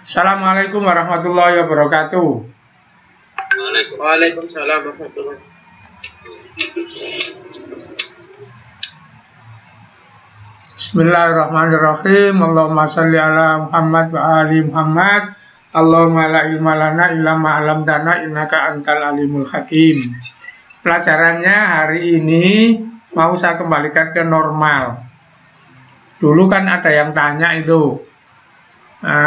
Assalamualaikum warahmatullahi wabarakatuh. Waalaikumsalam warahmatullahi wabarakatuh. Bismillahirrahmanirrahim. Allahumma sholli ala Muhammad wa ali Muhammad. Allahumma la ilma lana illa ma 'allamtana innaka antal alimul hakim. Pelajarannya hari ini mau saya kembalikan ke normal. Dulu kan ada yang tanya itu.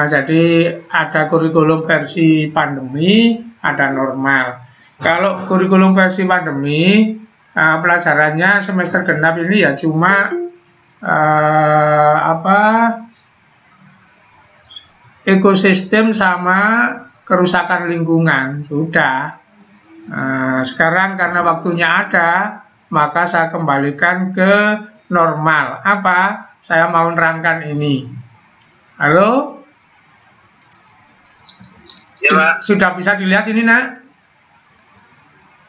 Jadi ada kurikulum versi pandemi, ada normal. Kalau kurikulum versi pandemi, pelajarannya semester genap ini ya cuma ekosistem sama kerusakan lingkungan, sudah. Sekarang karena waktunya ada, maka saya kembalikan ke normal. Apa? Saya mau nerangkan ini. Halo? Ya, Pak. Sudah bisa dilihat ini, nak?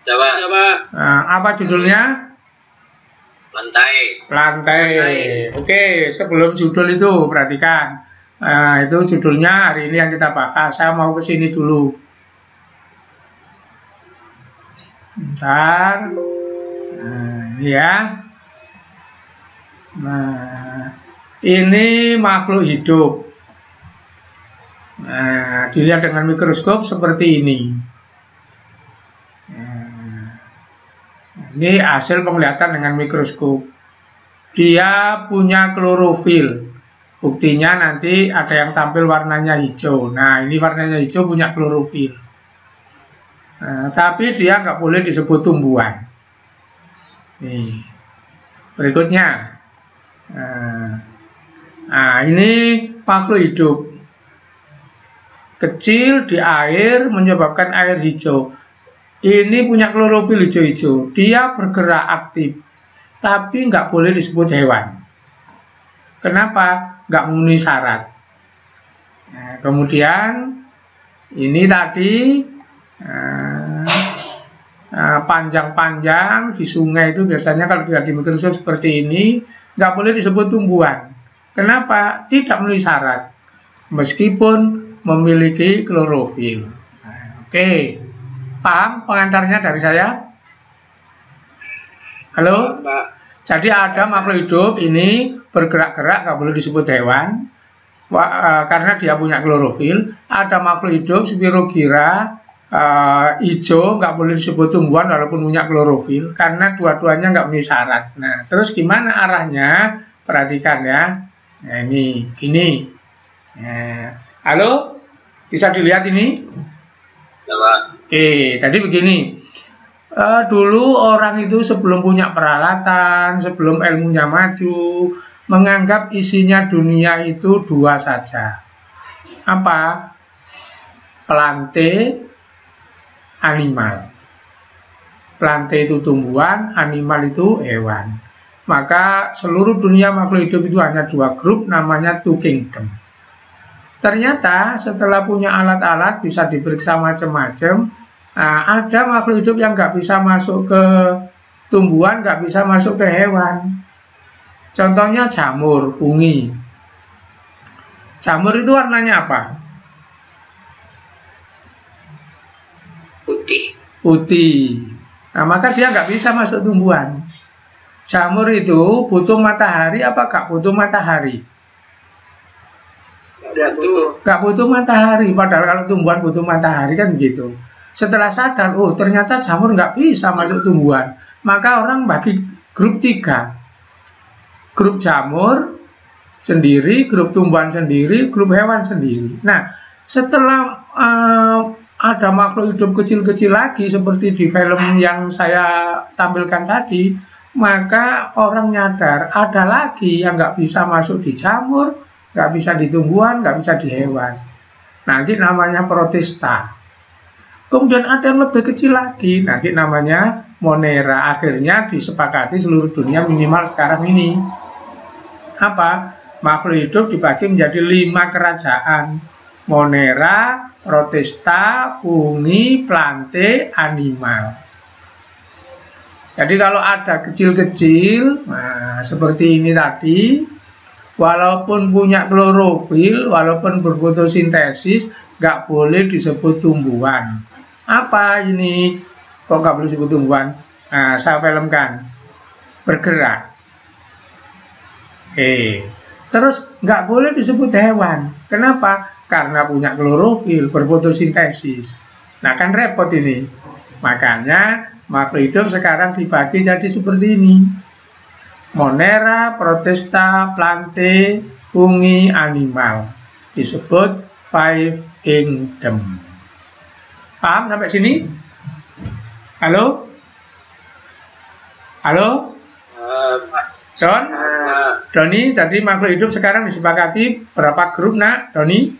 Ya, Pak. Apa judulnya? Lantai. Oke, sebelum judul itu perhatikan. Itu judulnya hari ini yang kita bahas. Saya mau ke sini dulu. Bentar. Ya. Ini makhluk hidup. Dilihat dengan mikroskop seperti ini. Ini hasil penglihatan dengan mikroskop. Dia punya klorofil. Buktinya nanti ada yang tampil warnanya hijau. Nah, ini warnanya hijau punya klorofil. Tapi dia nggak boleh disebut tumbuhan. Nih. Berikutnya. Ini makhluk hidup. Kecil di air menyebabkan air hijau. Ini punya klorofil hijau-hijau. Dia bergerak aktif, tapi nggak boleh disebut hewan. Kenapa? Nggak memenuhi syarat. Kemudian ini tadi panjang-panjang di sungai itu biasanya kalau tidak di mikroskop seperti ini nggak boleh disebut tumbuhan. Kenapa? Tidak memenuhi syarat, meskipun memiliki klorofil. Oke, paham pengantarnya dari saya? Halo? Pak. Jadi ada makhluk hidup ini bergerak-gerak, nggak boleh disebut hewan karena dia punya klorofil. Ada makhluk hidup Spirogyra hijau, nggak boleh disebut tumbuhan walaupun punya klorofil karena dua-duanya nggak memenuhi syarat. Nah, terus gimana arahnya? Perhatikan ya. Nah, ini. Halo? Bisa dilihat ini? Ya, Pak. Oke, jadi begini. Dulu orang itu sebelum punya peralatan, sebelum ilmunya maju, menganggap isinya dunia itu dua saja. Apa? Plante, animal. Plante itu tumbuhan, animal itu hewan. Maka seluruh dunia makhluk hidup itu hanya dua grup, namanya two kingdom. Ternyata setelah punya alat-alat bisa diperiksa macam-macam, ada makhluk hidup yang nggak bisa masuk ke tumbuhan, nggak bisa masuk ke hewan. Contohnya jamur, fungi. Jamur itu warnanya apa? Putih. Nah, maka dia nggak bisa masuk tumbuhan. Jamur itu butuh matahari apa nggak butuh matahari? Nggak butuh matahari, padahal kalau tumbuhan butuh matahari kan gitu. Setelah sadar, ternyata jamur nggak bisa masuk tumbuhan, maka orang bagi grup 3. Grup jamur sendiri, grup tumbuhan sendiri, grup hewan sendiri. Nah, setelah ada makhluk hidup kecil-kecil lagi seperti di film yang saya tampilkan tadi, maka orang nyadar ada lagi yang nggak bisa masuk di jamur, nggak bisa di tumbuhan, nggak bisa di hewan. Nanti namanya protista. Kemudian ada yang lebih kecil lagi, nanti namanya monera. Akhirnya disepakati seluruh dunia minimal sekarang ini. Apa? Makhluk hidup dibagi menjadi 5 kerajaan. Monera, protista, fungi, plante, animal. Jadi kalau ada kecil-kecil, nah seperti ini tadi, walaupun punya klorofil, walaupun berfotosintesis, nggak boleh disebut tumbuhan. Apa ini? Kok nggak boleh disebut tumbuhan? Nah, saya filmkan. Bergerak. Terus nggak boleh disebut hewan. Kenapa? Karena punya klorofil, berfotosintesis. Nah, kan repot ini. Makanya makhluk hidup sekarang dibagi jadi seperti ini. Monera, Protista, Plante, Fungi, Animal. Disebut five kingdom. Paham sampai sini? Halo? Halo? Doni, jadi makhluk hidup sekarang disepakati berapa grup, nak? Doni?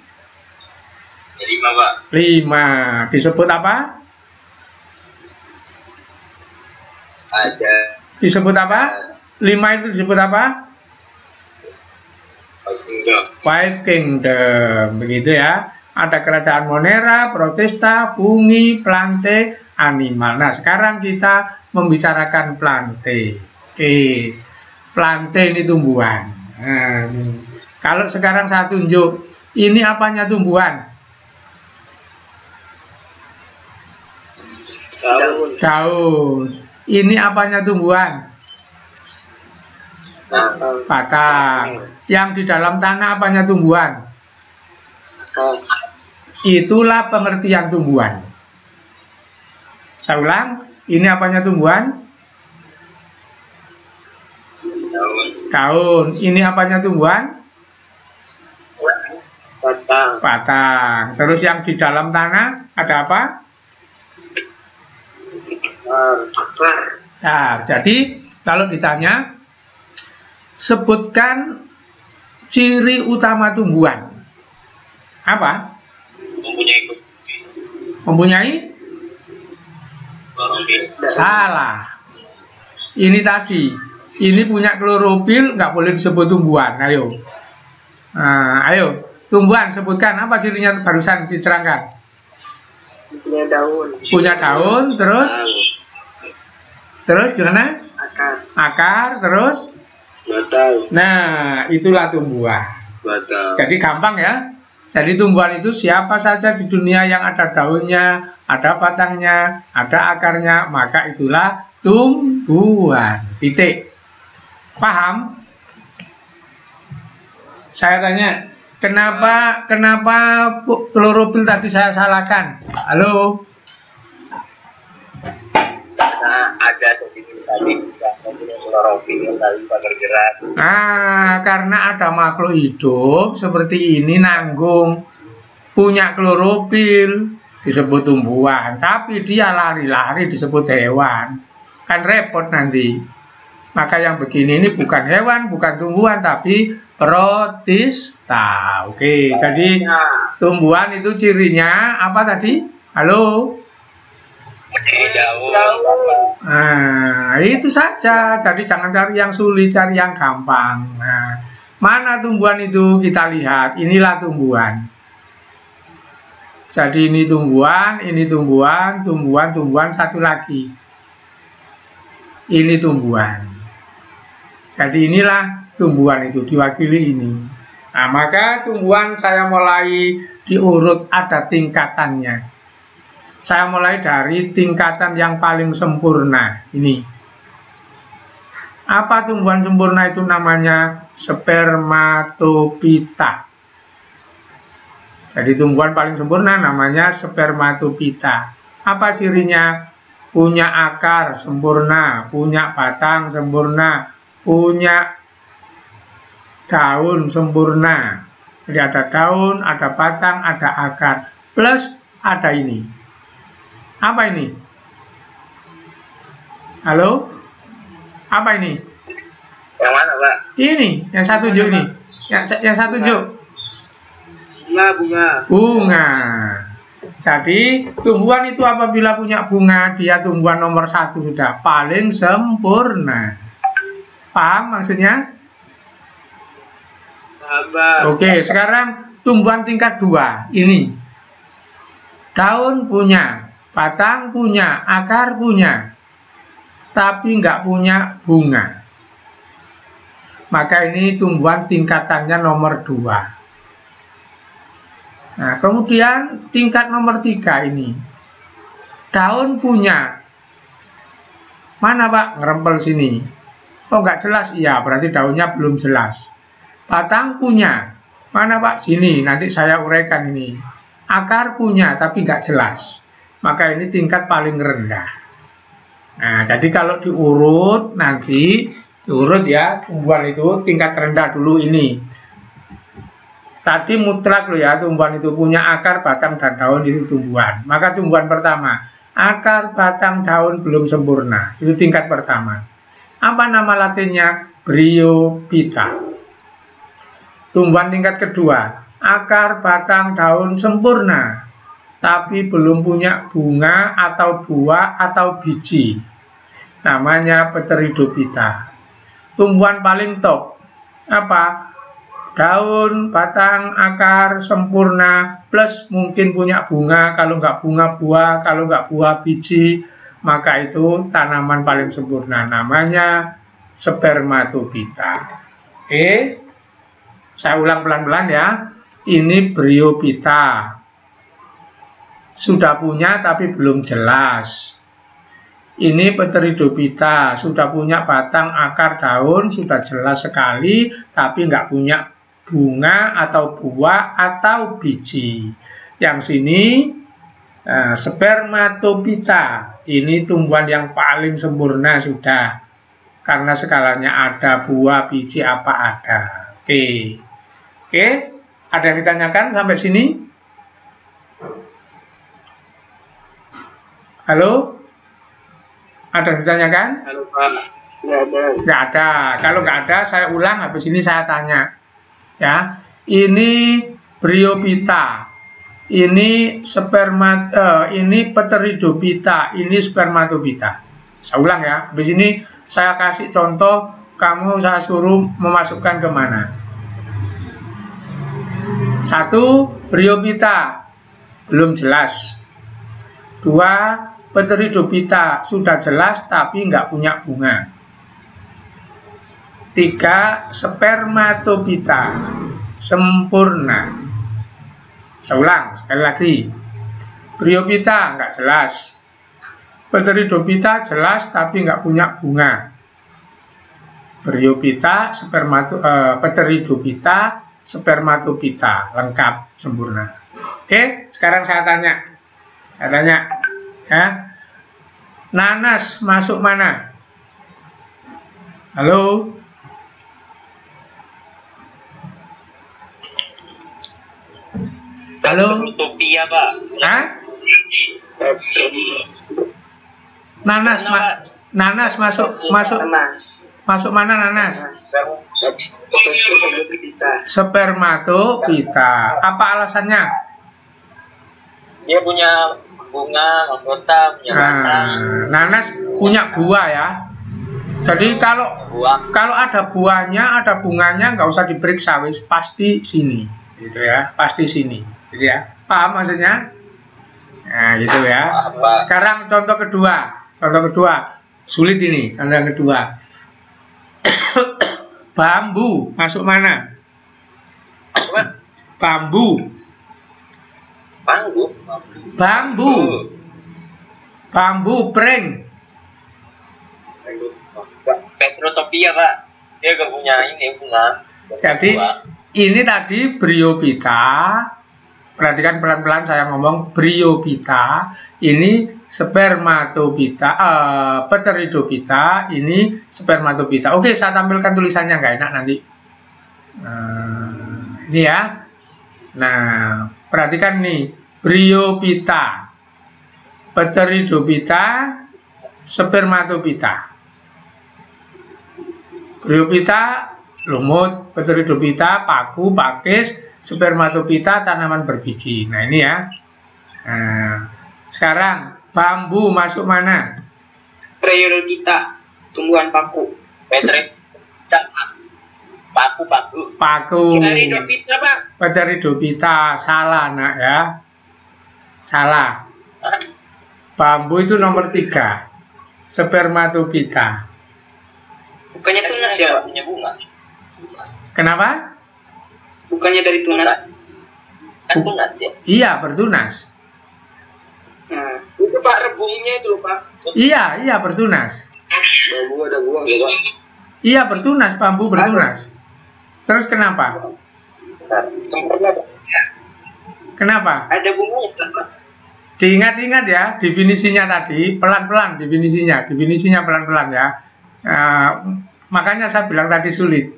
5, Pak. 5. Disebut apa? Ada. Disebut apa? 5 itu disebut apa? Five kingdom. Begitu ya. Ada kerajaan Monera, Protista, Fungi, Plante, Animal. Nah, sekarang kita membicarakan Plante. Plante ini tumbuhan. Nah, kalau sekarang saya tunjuk, ini apanya tumbuhan? Daun. Ini apanya tumbuhan? Batang. Yang di dalam tanah apanya tumbuhan? Itulah pengertian tumbuhan. Saya ulang, ini apanya tumbuhan? Daun. Ini apanya tumbuhan? Batang. Terus yang di dalam tanah ada apa? Nah, jadi kalau ditanya, sebutkan ciri utama tumbuhan. Apa? Mempunyai? Salah. Ini tadi. Ini punya klorofil, nggak boleh disebut tumbuhan. Ayo. Nah, ayo. Tumbuhan, sebutkan apa cirinya barusan diterangkan. Punya daun. Punya daun, terus? Terus gimana? Akar, terus? Batang. Nah, itulah tumbuhan. Batang. Jadi gampang ya. Jadi tumbuhan itu siapa saja di dunia yang ada daunnya, ada batangnya, ada akarnya, maka itulah tumbuhan. Titik. Paham? Saya tanya, kenapa klorofil tadi saya salahkan? Halo? Karena ada sedikit tadi klorofil yang tadi bergerak. Karena ada makhluk hidup seperti ini nanggung, punya klorofil disebut tumbuhan, tapi dia lari-lari disebut hewan. Kan repot nanti. Maka yang begini ini bukan hewan, bukan tumbuhan, tapi protista. Oke, jadi tumbuhan itu cirinya apa tadi? Halo? Nah, itu saja. Jadi jangan cari yang sulit, cari yang gampang. Nah, mana tumbuhan itu? Kita lihat. Inilah tumbuhan. Jadi ini tumbuhan, tumbuhan, satu lagi. Ini tumbuhan. Jadi inilah tumbuhan itu, diwakili ini. Nah, maka tumbuhan saya mulai diurut, ada tingkatannya. Saya mulai dari tingkatan yang paling sempurna. Ini. Apa tumbuhan sempurna itu namanya? Spermatopita. Jadi tumbuhan paling sempurna namanya spermatopita. Apa cirinya? Punya akar sempurna, punya batang sempurna, punya daun sempurna. Jadi ada daun, ada batang, ada akar. Plus ada ini. Apa ini? Halo? Apa ini? Yang mana, Pak? Ini, yang satu tunjuk ini. Yang satu tunjuk. Bunga. Jadi tumbuhan itu apabila punya bunga, dia tumbuhan nomor 1 sudah paling sempurna. Paham maksudnya? Oke, sekarang tumbuhan tingkat 2. Ini. Daun punya, batang punya, akar punya, tapi nggak punya bunga. maka ini tumbuhan tingkatannya nomor 2. Nah, kemudian tingkat nomor 3 ini. Daun punya. Mana Pak? Ngerempel sini. Oh, nggak jelas. Iya, berarti daunnya belum jelas. Batang punya. Mana Pak? Sini. Nanti saya uraikan ini. Akar punya, tapi nggak jelas. Maka ini tingkat paling rendah. Nah, jadi kalau diurut, nanti diurut ya, tumbuhan itu tingkat rendah dulu ini. Tadi mutlak loh ya, tumbuhan itu punya akar, batang, dan daun itu tumbuhan. Maka tumbuhan pertama, akar, batang, daun belum sempurna. Itu tingkat pertama. Apa nama latinnya? Bryophyta. Tumbuhan tingkat kedua, akar, batang, daun sempurna, tapi belum punya bunga atau buah atau biji. Namanya Pteridophyta. Tumbuhan paling top, apa? Daun, batang, akar sempurna, plus mungkin punya bunga, kalau nggak bunga buah, kalau nggak buah biji, maka itu tanaman paling sempurna. Namanya Spermatophyta. Oke, saya ulang pelan-pelan ya. Ini Bryophyta. Sudah punya tapi belum jelas. Ini Pteridophyta, sudah punya batang, akar, daun, sudah jelas sekali, tapi nggak punya bunga atau buah atau biji. Yang sini Spermatophyta, ini tumbuhan yang paling sempurna sudah, karena skalanya ada buah, biji, apa ada. Oke, ada yang ditanyakan sampai sini? Halo? Ada yang ditanyakan? Halo Pak. Nggak ada. Nggak ada. Kalau nggak ada, saya ulang. Habis ini saya tanya. Ya, ini Bryophyta, ini ini Pteridophyta, ini Spermatophyta. Saya ulang ya. Habis ini saya kasih contoh. Kamu saya suruh memasukkan kemana? 1. Bryophyta, belum jelas. 2. Pteridophyta, sudah jelas tapi nggak punya bunga. 3. Spermatophyta, sempurna. Saya ulang sekali lagi. Bryophyta nggak jelas. Pteridophyta jelas tapi nggak punya bunga. Bryophyta, Pteridophyta, Spermatophyta, lengkap, sempurna. Oke, sekarang saya tanya. Ya. Nanas masuk mana? Halo? Halo? Utopia, Pak. Hah? Nanas masuk mana nanas? Spermatophyta. Apa alasannya? Dia punya bunga, anggota, punya batang. Nanas punya buah ya. Jadi kalau ada buahnya, ada bunganya, nggak usah diperiksa, wis pasti sini, gitu ya, pasti sini, gitu ya. Paham maksudnya? Nah, gitu ya. Sekarang contoh kedua, sulit ini. Contoh yang kedua, bambu masuk mana? Bambu, pring. Petrotopia, Pak. Dia gak punya ini bunga. Jadi ini tadi Bryophyta. Perhatikan pelan-pelan saya ngomong Bryophyta. Ini Spermatophyta, Pteridophyta. Ini Spermatophyta. Oke, saya tampilkan tulisannya, nggak enak nanti. Ini ya. Nah, perhatikan nih, Bryophyta, Pteridophyta, Spermatophyta. Bryophyta lumut, Pteridophyta paku, pakis, Spermatophyta tanaman berbiji. Nah, ini ya. Nah, sekarang bambu masuk mana? Pteridophyta, tumbuhan paku. Paku. Pteridophyta, Pak. Pteridophyta, salah nak ya. Salah. Bambu itu nomor 3. Spermatophyta. Bukannya tunas ya, Pak? Punya bunga. Kenapa? Bukannya dari tunas? Kan tunas dia. Iya, bertunas. Itu Pak rebungnya itu loh Pak. Iya, bertunas. Bambu ada buah gitu. Iya, bertunas, bambu bertunas. Terus kenapa? Sempurna Pak. Kenapa? Ada bunganya Pak. Diingat-ingat ya, definisinya tadi, pelan-pelan definisinya pelan-pelan ya. Makanya saya bilang tadi sulit.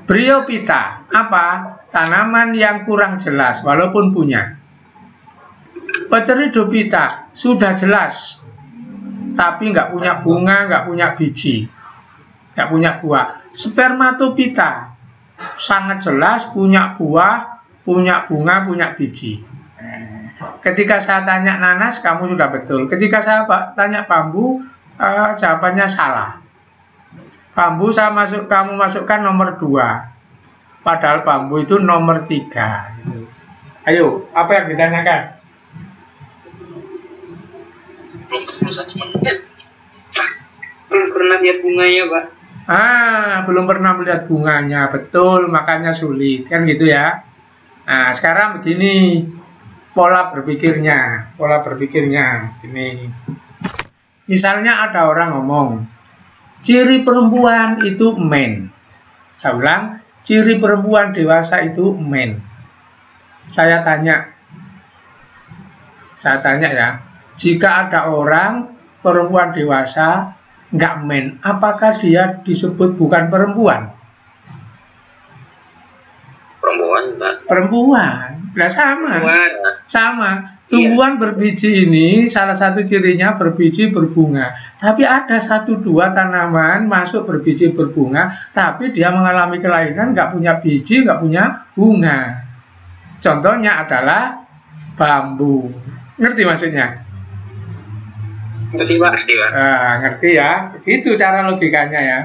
Bryophyta, apa? Tanaman yang kurang jelas, walaupun punya. Pteridophyta, sudah jelas, tapi nggak punya bunga, nggak punya biji, nggak punya buah. Spermatophyta, sangat jelas, punya buah, punya bunga, punya biji. Ketika saya tanya nanas, kamu sudah betul. Ketika saya tanya bambu, jawabannya salah. Bambu kamu masukkan nomor 2. Padahal bambu itu nomor 3. Ayo, apa yang ditanyakan? Belum pernah lihat bunganya Pak. Belum pernah melihat bunganya, betul, makanya sulit, kan gitu ya. Nah, sekarang begini pola berpikirnya ini. Misalnya ada orang ngomong, ciri perempuan itu men. Saya ulang, ciri perempuan dewasa itu men. Saya tanya ya, jika ada orang perempuan dewasa nggak men, apakah dia disebut bukan perempuan? Perempuan. Nah, sama. Tumbuhan berbiji ini salah satu cirinya berbiji berbunga. Tapi ada 1-2 tanaman masuk berbiji berbunga, tapi dia mengalami kelainan, nggak punya biji, nggak punya bunga. Contohnya adalah bambu. Ngerti maksudnya? Ngerti Pak. Ngerti ya. Itu cara logikanya ya.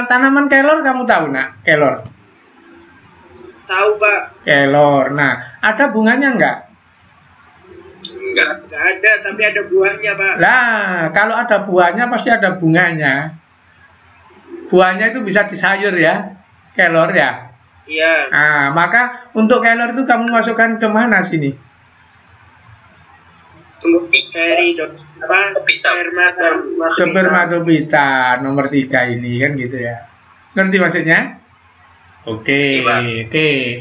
Tanaman kelor kamu tahu nak? Kelor. Tahu Pak. Kelor. Nah, ada bunganya enggak? Enggak ada, tapi ada buahnya Pak. Nah, kalau ada buahnya pasti ada bunganya. Buahnya itu bisa disayur ya, kelor ya. Iya. Nah, maka untuk kelor itu kamu masukkan ke mana sini? Tunggu Spermatophyta nomor 3 ini kan gitu ya. Ngerti maksudnya? Oke.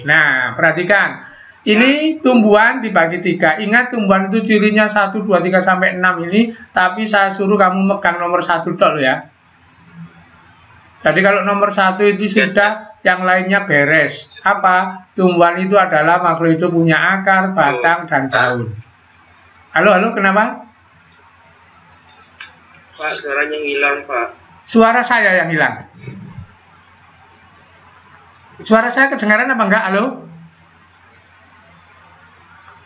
Nah, perhatikan. Ini tumbuhan dibagi 3. Ingat tumbuhan itu cirinya 1, 2, 3 sampai 6 ini, tapi saya suruh kamu megang nomor 1 dulu ya. Jadi kalau nomor 1 itu sudah, yang lainnya beres. Apa? Tumbuhan itu adalah makhluk hidup punya akar, batang, dan daun. Halo, kenapa? Pak, suaranya hilang Pak. Suara saya yang hilang. Suara saya kedengaran apa enggak?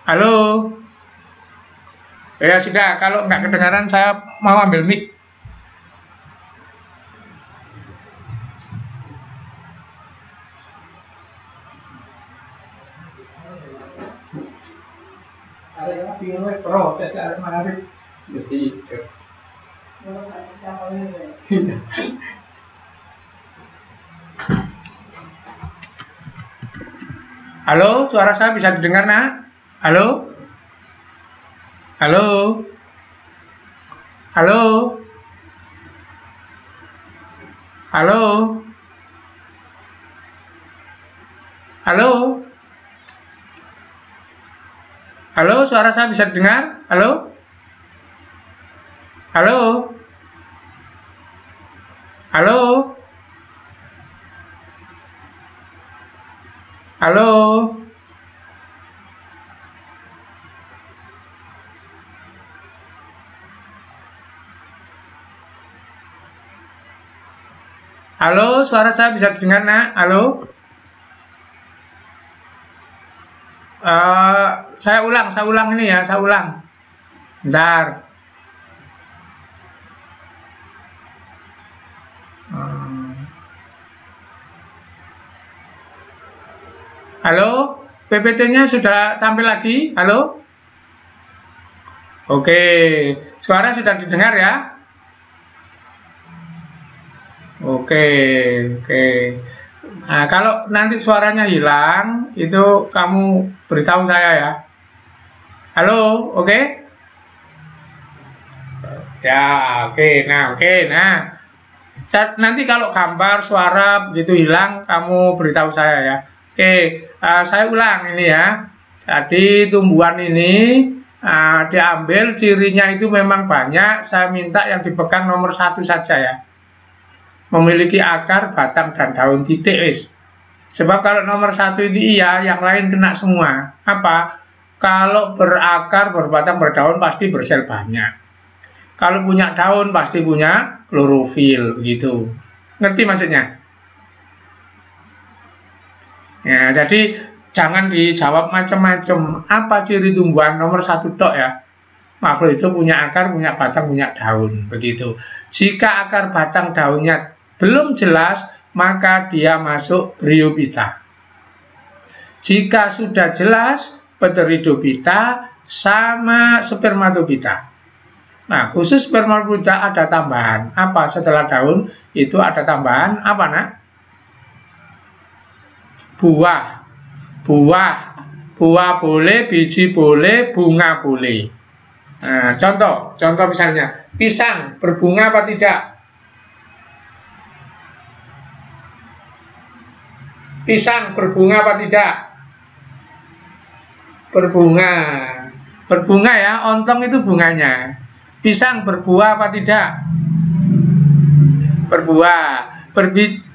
Halo? Ya sudah, kalau enggak kedengaran saya mau ambil mic. Proses Halo, suara saya bisa didengar nak? Halo? Halo? Halo? Halo? Halo? Halo, suara saya bisa didengar? Halo? Halo? Halo? Halo? Halo, suara saya bisa didengar nak? Halo? Saya ulang ini ya, saya ulang. Bentar. Halo, PPT-nya sudah tampil lagi? Halo? Oke, suara sudah didengar ya? Oke, oke. Nah, kalau nanti suaranya hilang, itu kamu beritahu saya ya. Halo, oke? Ya, oke. Nah. Nanti kalau gambar, suara begitu hilang, kamu beritahu saya ya. Oke, saya ulang ini ya. Jadi tumbuhan ini diambil cirinya itu memang banyak. Saya minta yang dipegang nomor 1 saja ya. Memiliki akar, batang, dan daun titik wis. Sebab kalau nomor 1 itu iya, yang lain kena semua. Apa? Kalau berakar, berbatang, berdaun pasti bersel banyak. Kalau punya daun pasti punya klorofil begitu. Ngerti maksudnya? Ya, jadi jangan dijawab macam-macam. Apa ciri tumbuhan nomor 1 tok ya? Makhluk itu punya akar, punya batang, punya daun begitu. Jika akar, batang, daunnya belum jelas, maka dia masuk Bryophyta. Jika sudah jelas, Pteridophyta sama Spermatophyta. Nah, khusus Spermatophyta ada tambahan. Apa setelah daun itu ada tambahan apa, Nak? Buah. Buah boleh, biji boleh, bunga boleh. Nah, contoh misalnya, pisang berbunga apa tidak? Pisang berbunga apa tidak? Berbunga ya, ontong itu bunganya. Pisang berbuah apa tidak? Berbuah.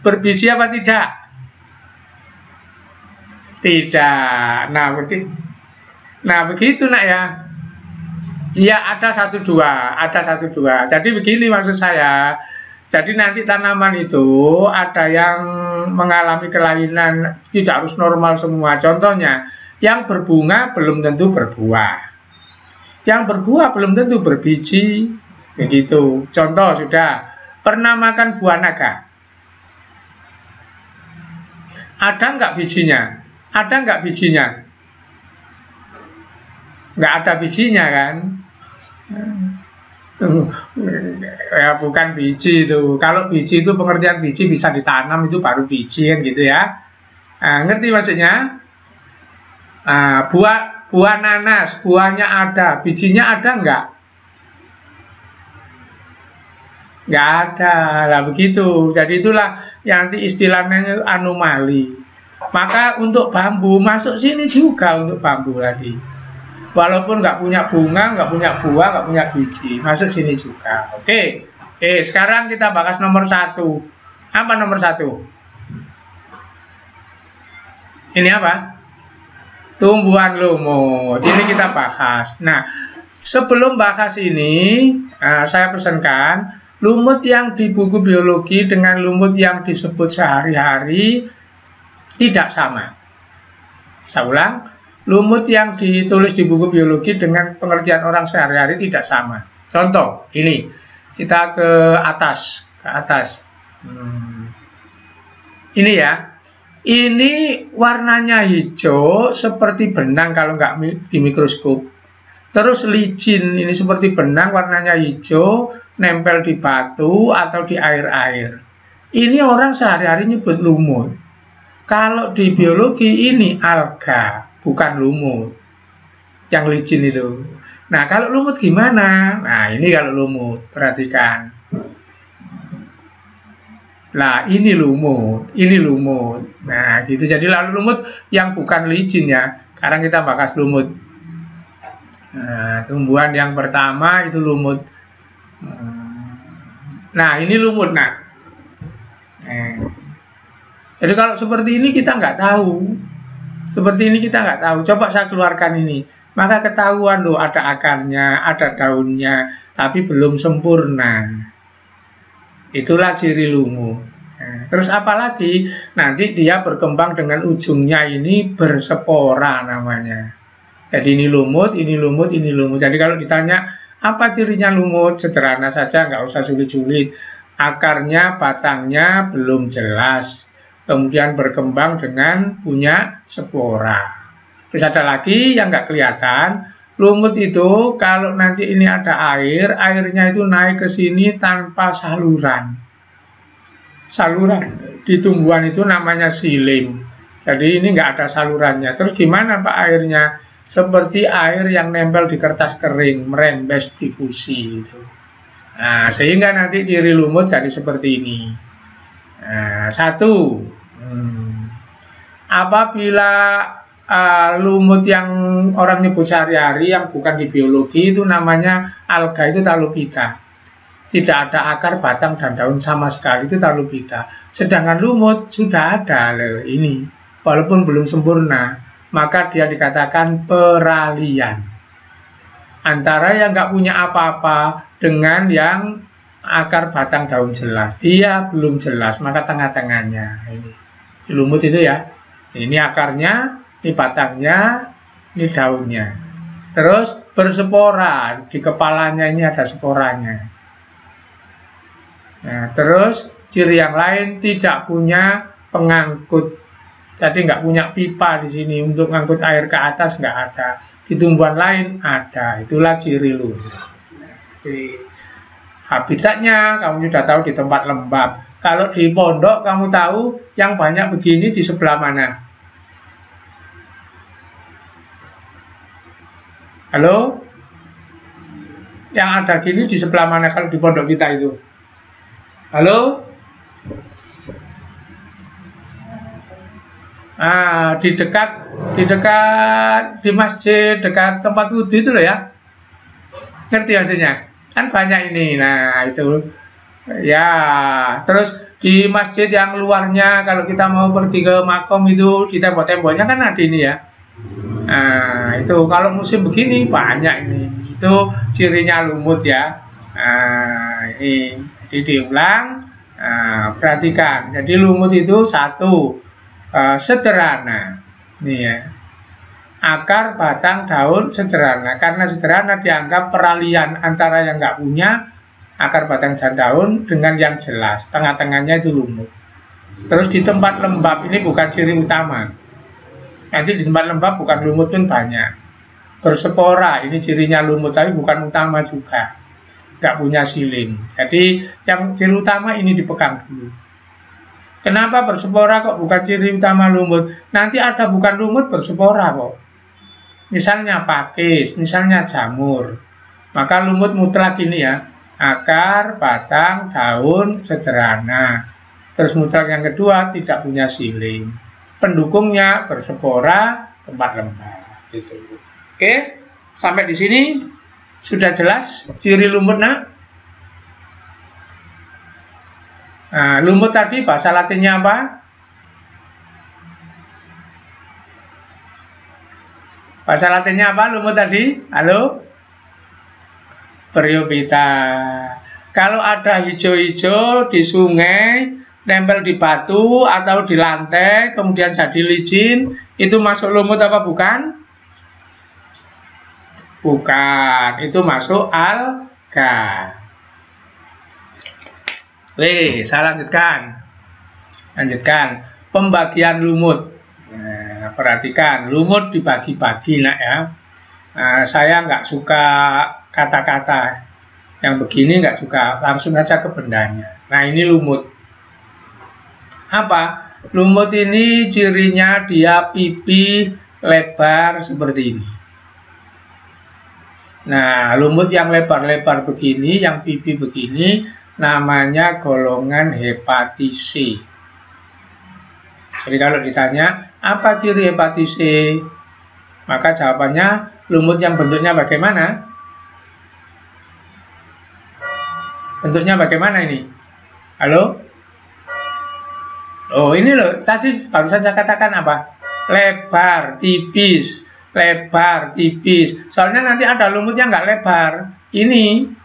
Berbiji apa tidak? Tidak. Nah begitu nak ya. Ya ada 1-2. Jadi begini maksud saya. Jadi nanti tanaman itu ada yang mengalami kelainan, tidak harus normal semua. Contohnya, yang berbunga belum tentu berbuah. Yang berbuah belum tentu berbiji. Begitu. Contoh sudah. Pernah makan buah naga? Ada nggak bijinya? Nggak ada bijinya kan? Ya bukan biji itu. Kalau biji itu pengertian biji bisa ditanam, itu baru biji kan gitu ya. Nah, ngerti maksudnya? Buah nanas, buahnya ada, bijinya ada nggak? Nggak ada. Lah begitu. Jadi itulah yang nanti istilahnya anomali. Maka untuk bambu masuk sini juga untuk bambu tadi. Walaupun nggak punya bunga, nggak punya buah, nggak punya biji, masuk sini juga. Oke. Sekarang kita bahas nomor 1. Apa nomor 1? Ini apa? Tumbuhan lumut. Ini kita bahas. Nah, sebelum bahas ini, saya pesankan lumut yang di buku biologi dengan lumut yang disebut sehari-hari tidak sama. Saya ulang. Lumut yang ditulis di buku biologi dengan pengertian orang sehari-hari tidak sama. Contoh, ini kita ke atas. Ini ya, ini warnanya hijau seperti benang kalau nggak di mikroskop. Terus licin, ini seperti benang warnanya hijau, nempel di batu atau di air-air. Ini orang sehari-hari nyebut lumut. Kalau di biologi ini alga. Bukan lumut yang licin itu. Nah kalau lumut gimana? Nah ini kalau lumut, perhatikan. Nah ini lumut. Nah gitu. Jadi lalu lumut yang bukan licin ya. Sekarang kita bahas lumut. Nah, tumbuhan yang pertama itu lumut. Nah ini lumut nak. Jadi kalau seperti ini kita nggak tahu. Coba saya keluarkan ini. Maka ketahuan loh, ada akarnya, ada daunnya, tapi belum sempurna. Itulah ciri lumut. Terus apalagi nanti dia berkembang dengan ujungnya ini berspora namanya. Jadi ini lumut. Jadi kalau ditanya apa cirinya lumut, sederhana saja, nggak usah sulit-sulit. Akarnya, batangnya belum jelas. Kemudian berkembang dengan punya spora. Terus ada lagi yang nggak kelihatan. Lumut itu kalau nanti ini ada air, airnya itu naik ke sini tanpa saluran. saluran di tumbuhan itu namanya silim. Jadi ini nggak ada salurannya. Terus gimana Pak airnya? Seperti air yang nempel di kertas kering, merembes difusi itu. Nah, sehingga nanti ciri lumut jadi seperti ini. Nah, satu, apabila lumut yang orang nyebut sehari-hari yang bukan di biologi itu namanya alga, itu talupita. Tidak ada akar, batang, dan daun sama sekali, itu talupita. Sedangkan lumut sudah ada loh ini, walaupun belum sempurna. Maka dia dikatakan peralian antara yang nggak punya apa-apa dengan yang akar, batang, daun jelas. Dia belum jelas, maka tengah-tengahnya ini lumut itu ya. Ini akarnya, ini batangnya, ini daunnya. Terus berspora, di kepalanya ini ada sporanya. Nah, terus ciri yang lain tidak punya pengangkut. Jadi nggak punya pipa di sini untuk ngangkut air ke atas, nggak ada. Di tumbuhan lain ada. Itulah ciri lumut. Jadi, habitatnya kamu sudah tahu di tempat lembab. Kalau di pondok kamu tahu yang banyak begini di sebelah mana? Halo? Yang ada gini di sebelah mana kalau di pondok kita itu? Halo? Di dekat di masjid, dekat tempat wudhu itu loh ya. Ngerti maksudnya? Kan banyak ini. Nah, itu. Ya, terus di masjid yang luarnya kalau kita mau pergi ke makom itu di tembok-temboknya kan ada ini ya. Nah, itu kalau musim begini banyak ini. Itu cirinya lumut ya. Ini jadi diulang. Perhatikan. Jadi lumut itu satu, sederhana, nih ya, akar, batang, daun sederhana. Karena sederhana dianggap peralian antara yang nggak punya akar, batang, dan daun dengan yang jelas. Tengah-tengahnya itu lumut. Terus di tempat lembab ini bukan ciri utama. Nanti di tempat lembab bukan lumut pun banyak. Berspora ini cirinya lumut tapi bukan utama juga. Nggak punya silim. Jadi yang ciri utama ini dipegang dulu. Kenapa berspora kok bukan ciri utama lumut? Nanti ada bukan lumut berspora kok. Misalnya pakis, misalnya jamur. Maka lumut mutlak ini ya. Akar, batang, daun, sederhana. Terus mutlak yang kedua tidak punya silim. Pendukungnya berspora, tempat lembab. Gitu. Oke, sampai di sini sudah jelas ciri lumut nak? Nah, lumut tadi bahasa latinnya apa? Bahasa latinnya apa lumut tadi? Halo? Bryophyta. Kalau ada hijau-hijau di sungai, nempel di batu atau di lantai, kemudian jadi licin, itu masuk lumut apa bukan? Bukan, itu masuk alga. Saya lanjutkan. Pembagian lumut. Nah, perhatikan, lumut dibagi-bagi nak ya. Saya nggak suka kata-kata yang begini, nggak suka, langsung aja ke bendanya. Nah, ini lumut. Apa? Lumut ini cirinya dia pipi lebar seperti ini. Nah, lumut yang lebar-lebar begini, yang pipi begini, namanya golongan hepatis C. Jadi kalau ditanya, apa ciri hepatis C? Maka jawabannya, lumut yang bentuknya bagaimana? Bentuknya bagaimana ini? Halo? Oh, ini loh, tadi baru saja katakan apa? Lebar, tipis, lebar, tipis. Soalnya nanti ada lumut yang nggak lebar. Ini.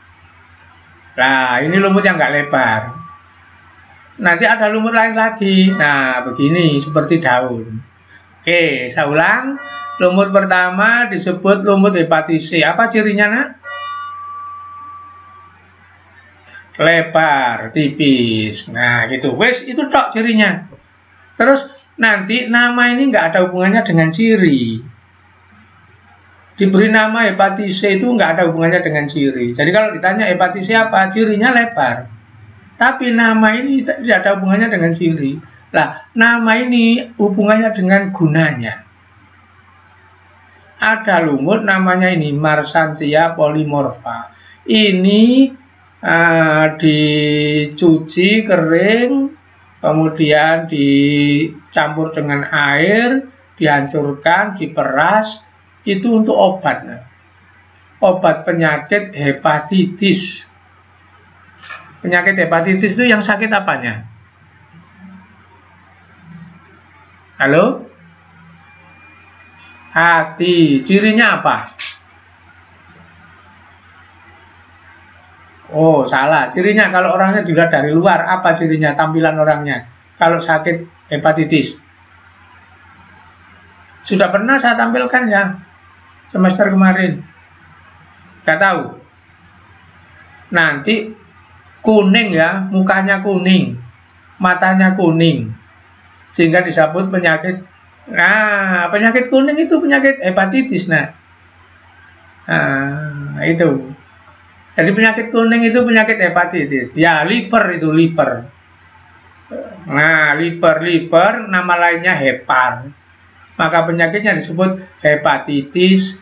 Nah, ini lumut yang nggak lebar. Nanti ada lumut lain lagi. Nah, begini, seperti daun. Oke, saya ulang. Lumut pertama disebut lumut hepatis C. Apa cirinya, nak? Lebar, tipis. Nah, gitu. Wes, itu tok cirinya. Terus, nanti nama ini nggak ada hubungannya dengan ciri. Diberi nama hepatis C itu nggak ada hubungannya dengan ciri. Jadi kalau ditanya hepatis C apa, cirinya lebar. Tapi nama ini tidak ada hubungannya dengan ciri. Lah, nama ini hubungannya dengan gunanya. Ada lumut namanya ini Marsanthia polymorpha. Ini dicuci kering, kemudian dicampur dengan air, dihancurkan, diperas, itu untuk obat. Obat penyakit hepatitis. Penyakit hepatitis itu yang sakit apanya? Halo? Hati. Cirinya apa? Oh, salah. Cirinya kalau orangnya dilihat dari luar, apa cirinya, tampilan orangnya? Kalau sakit hepatitis. Sudah pernah saya tampilkan ya, semester kemarin. Gak tahu. Nanti kuning ya, mukanya kuning, matanya kuning. Sehingga disebut penyakit. Nah, penyakit kuning itu penyakit hepatitis. Nah, itu. Jadi penyakit kuning itu penyakit hepatitis. Ya, liver itu, liver. Nah, liver, nama lainnya hepar. Maka penyakitnya disebut hepatitis.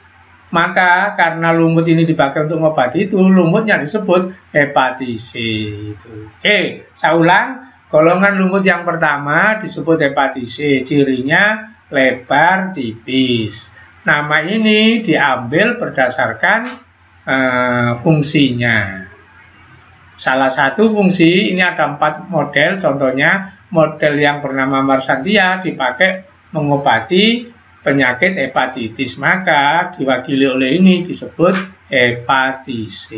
Maka karena lumut ini dipakai untuk mengobati itu, lumutnya disebut hepatitis. Oke, saya ulang. Golongan lumut yang pertama disebut hepatitis. Cirinya lebar, tipis. Nama ini diambil berdasarkan fungsinya. Salah satu fungsi, ini ada 4 model. Contohnya model yang bernama Marsanthia dipakai mengobati penyakit hepatitis, maka diwakili oleh ini disebut hepatitis.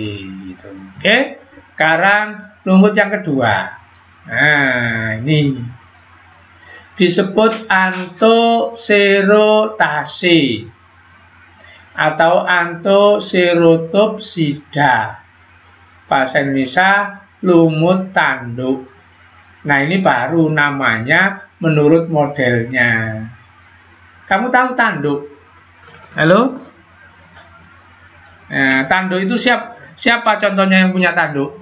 Oke, sekarang lumut yang kedua. Nah, ini disebut anthocerotase atau anthocerotopsida. Bahasa Indonesia lumut tanduk. Nah, ini baru namanya menurut modelnya. Kamu tahu tanduk? Halo? Nah, tanduk itu siapa contohnya yang punya tanduk?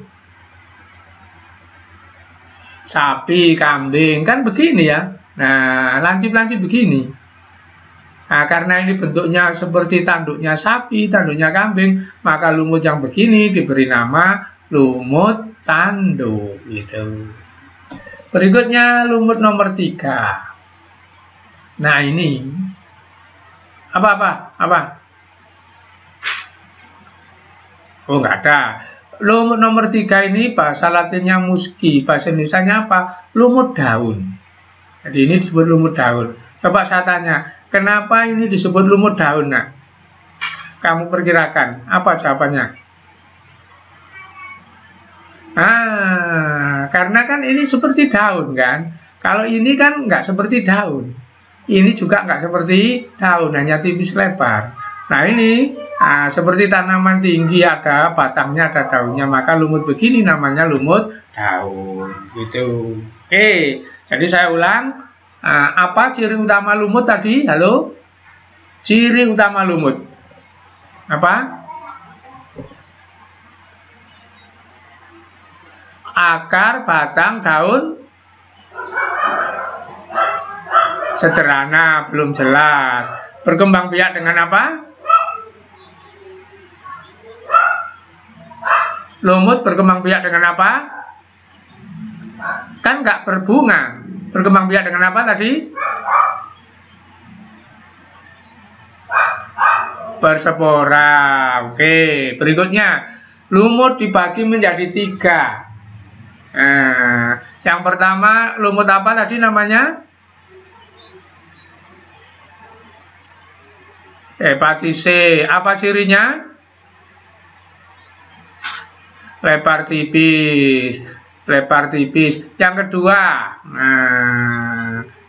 Sapi, kambing, kan begini ya. Nah, lancip-lancip begini. Nah, karena ini bentuknya seperti tanduknya sapi, tanduknya kambing, maka lumut yang begini diberi nama lumut tanduk. Gitu. Berikutnya lumut nomor 3. Nah, ini apa? Oh, nggak ada. Lumut nomor 3 ini bahasa Latinnya musci, bahasa Indonesianya apa? Lumut daun. Jadi ini disebut lumut daun. Coba saya tanya, kenapa ini disebut lumut daun? Nah, kamu perkirakan apa jawabannya? Karena kan ini seperti daun kan. Kalau ini kan nggak seperti daun. Ini juga nggak seperti daun, hanya tipis lebar. Nah, ini seperti tanaman tinggi, ada batangnya, ada daunnya. Maka lumut begini namanya lumut daun. Gitu. Oke, jadi saya ulang. Apa ciri utama lumut tadi? Halo? Ciri utama lumut. Apa? Akar, batang, daun. Sederhana, belum jelas. Berkembang biak dengan apa? Lumut berkembang biak dengan apa? Kan nggak berbunga. Berkembang biak dengan apa tadi? Berspora. Oke, berikutnya lumut dibagi menjadi 3. Nah, yang pertama lumut apa tadi namanya? Hepatitis C. Apa cirinya? Lebar tipis. Yang kedua,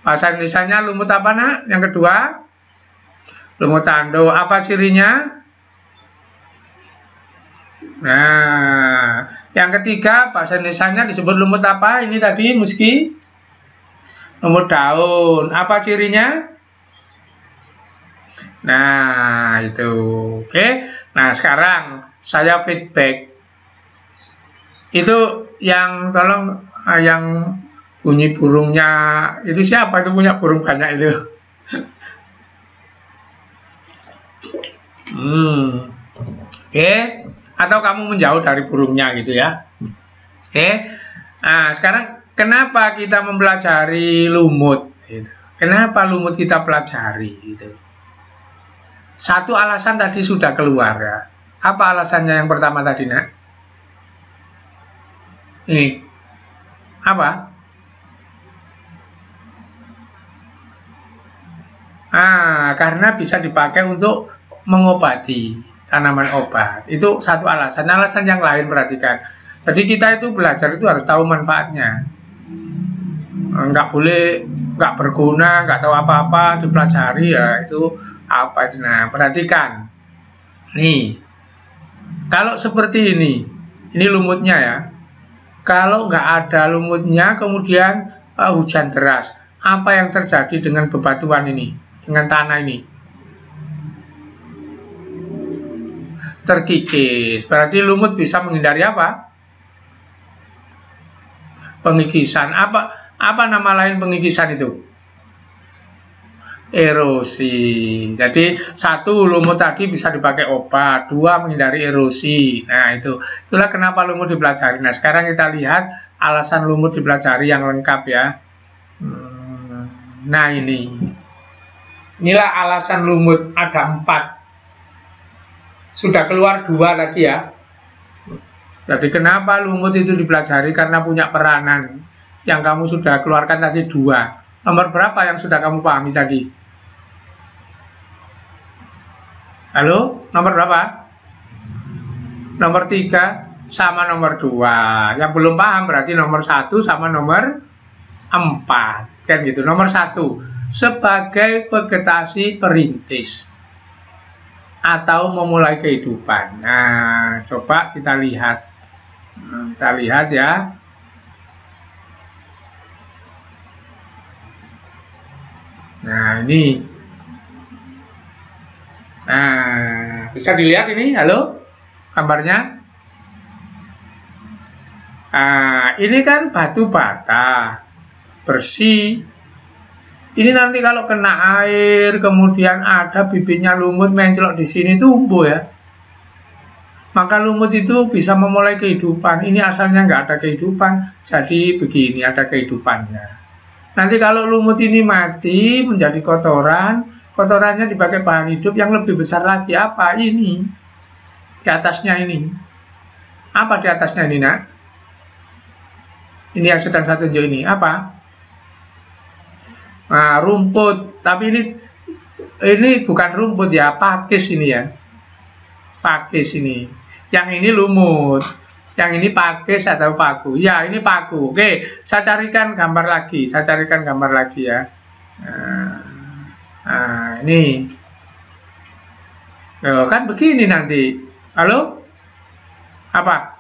bahasa Indonesianya lumut apa nak? Yang kedua, lumut tanduk. Apa cirinya? Nah, yang ketiga bahasa Indonesianya disebut lumut apa? Ini tadi musci, lumut daun. Apa cirinya? Nah, itu. Oke. Nah, sekarang saya feedback. Itu yang tolong yang bunyi burungnya itu siapa itu punya burung banyak itu? Oke. Atau kamu menjauh dari burungnya gitu ya. Oke. Nah, sekarang kenapa kita mempelajari lumut? Gitu. Kenapa lumut kita pelajari? Gitu. Satu alasan tadi sudah keluar ya. Apa alasannya yang pertama tadi, Nak? Ini. Apa? Karena bisa dipakai untuk mengobati tanaman obat. Itu satu alasan. Alasan yang lain perhatikan. Jadi kita itu belajar itu harus tahu manfaatnya. Nggak boleh nggak berguna, nggak tahu apa-apa dipelajari ya itu apa. Nah, perhatikan. Nih, kalau seperti ini lumutnya ya. Kalau nggak ada lumutnya, kemudian hujan deras, apa yang terjadi dengan bebatuan ini, dengan tanah ini? Terkikis. Berarti lumut bisa menghindari apa? Pengikisan. Apa nama lain pengikisan itu? Erosi. Jadi satu, lumut tadi bisa dipakai obat. Dua, menghindari erosi. Nah itulah kenapa lumut dipelajari. Nah sekarang kita lihat alasan lumut dipelajari yang lengkap ya. Nah inilah alasan lumut, ada 4. Sudah keluar 2 tadi ya. Jadi kenapa lumut itu dipelajari? Karena punya peranan. Yang kamu sudah keluarkan tadi 2. Nomor berapa yang sudah kamu pahami tadi? Halo? Nomor berapa? Nomor 3 sama nomor 2. Yang belum paham berarti nomor 1 sama nomor 4. Kan gitu. Nomor 1, sebagai vegetasi perintis atau memulai kehidupan. Nah, coba kita lihat. Kita lihat ya. Nah, ini. Nah, bisa dilihat ini, halo? Gambarnya. Nah, ini kan batu bata. Bersih. Ini nanti kalau kena air, kemudian ada bibitnya lumut mencelok di sini, tumbuh ya. Maka lumut itu bisa memulai kehidupan. Ini asalnya nggak ada kehidupan, jadi begini, ada kehidupannya. Nanti kalau lumut ini mati, menjadi kotoran, kotorannya dipakai bahan hidup yang lebih besar lagi. Apa ini? Di atasnya ini. Apa di atasnya ini, Nak? Ini yang sedang saya tunjuk ini. Apa? Nah, rumput. Tapi ini bukan rumput ya, pakis ini ya. Pakis ini. Yang ini lumut. Yang ini pakis atau paku. Ya, ini paku. Oke, saya carikan gambar lagi. Ya. Nah, ini. Kan begini nanti. Halo? Apa?